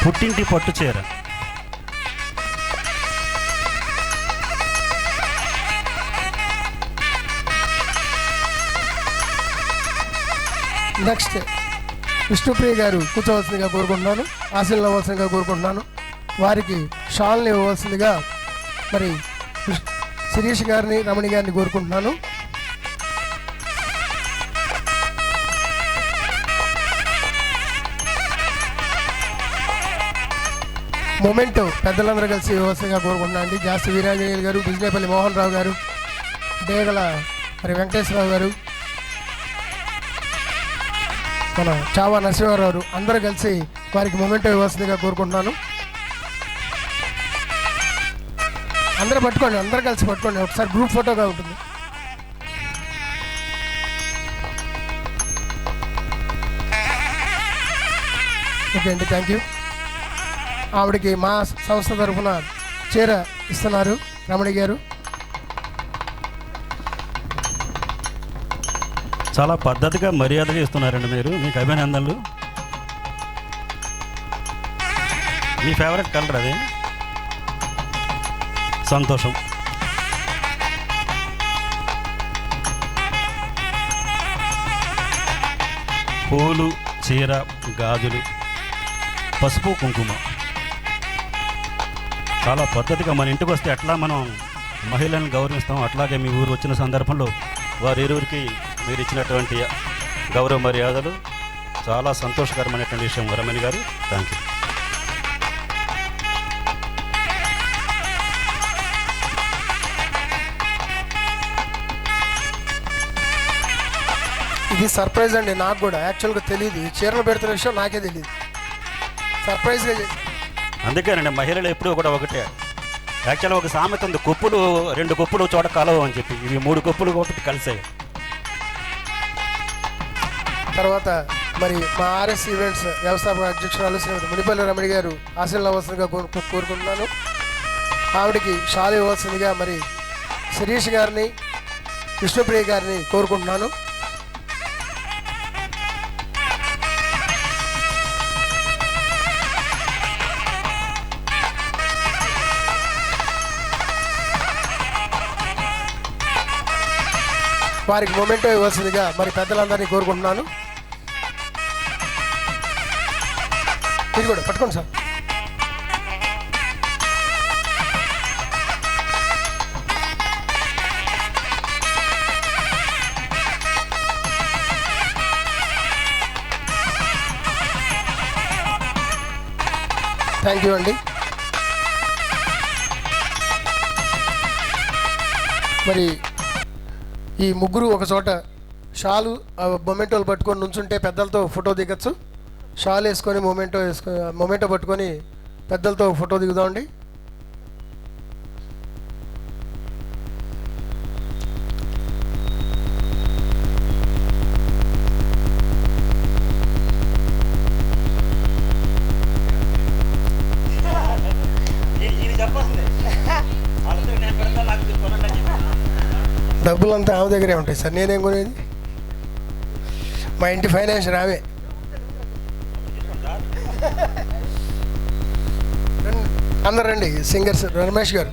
పుట్టింటి పట్టు చీర. నెక్స్ట్ విష్ణుప్రియ గారు కూర్చోవలసిందిగా కోరుకుంటున్నాను, ఆశీర్వాదం అవ్వాల్సిందిగా కోరుకుంటున్నాను. వారికి షాల్ని ఇవ్వవలసిందిగా మరి శిరీష్ గారిని, రమణి గారిని కోరుకుంటున్నాను. మొమెంటో పెద్దలందరూ కలిసి ఇవ్వవలసిందిగా కోరుకుంటున్నాను అండి. జాస్తి వీరాంజనేయులు గారు, బిజినేపల్లి మోహన్ రావు గారు, డేగల మరి వెంకటేశ్వరరావు గారు, మన చావా నరసింహారావు అందరూ కలిసి వారికి మొమెంటో ఇవ్వాల్సిందిగా కోరుకుంటున్నాను. అందరూ పట్టుకోండి, అందరూ కలిసి పట్టుకోండి, ఒకసారి గ్రూప్ ఫోటోగా ఉంటుంది. ఓకే అండి, థ్యాంక్ యూ. ఆవిడకి మా సంస్థ తరఫున చీర ఇస్తున్నారు రమణి గారు. చాలా పద్ధతిగా మర్యాదగా ఇస్తున్నారండి మీరు. మీకు అభినందనలు. మీ ఫేవరెట్ కలర్ అది. సంతోషం. పూలు, చీర, గాజులు, పసుపు, కుంకుమ చాలా పద్ధతిగా మన ఇంటికి వస్తే ఎట్లా మనం మహిళలను గౌరవిస్తాం, అట్లాగే మీ ఊరు వచ్చిన సందర్భంలో వారిరువురికి మీరు ఇచ్చినటువంటి గౌరవ మర్యాదలు చాలా సంతోషకరమైనటువంటి విషయం రమణి గారు. Thank you. ఇది సర్ప్రైజ్ అండి, నాకు కూడా యాక్చువల్గా తెలియదు. ఈ చీరలు పెడుతున్న విషయం నాకే తెలియదు, సర్ప్రైజ్గా చేసి. అందుకేనండి మహిళలు ఎప్పుడూ కూడా ఒకటే. యాక్చువల్గా ఒక సామెత ఉంది, కొప్పులు రెండు కొప్పులు చోట కలవు అని చెప్పి. ఇవి 3 కొప్పులు ఒకటి కలిసాయి. తర్వాత మరి మా ఆర్ఎస్ ఈవెంట్స్ వ్యవస్థాపక అధ్యక్షురాలు శ్రీమతి మునిపల్లి రమణి గారు ఆశీర్వాదం అవ్వాల్సిందిగా కోరుకుంటున్నాను. ఆవిడకి షాల్ ఇవ్వాల్సిందిగా మరి శిరీష్ గారిని, విష్ణుప్రియ గారిని కోరుకుంటున్నాను. వారికి మొమెంటో ఇవ్వాల్సిందిగా మరి పెద్దలందరినీ కోరుకుంటున్నాను. మీరు కూడా పట్టుకోండి సార్. థ్యాంక్ యూ అండి. మరి ఈ ముగ్గురు ఒక చోట షాలు మొమెంటోలు పట్టుకొని నుంచుంటే పెద్దలతో ఫోటో దిగచ్చు. షాల్ వేసుకొని మొమెంటో పట్టుకొని పెద్దలతో ఫోటో దిగుదామండి. డబ్బులంతా ఆమె దగ్గరే ఉంటాయి సార్, నేనేం కొనేది? మా ఇంటి ఫైనాన్షియర్ ఆమె. అందరు రండి, సింగర్స్ రమేష్ గారు.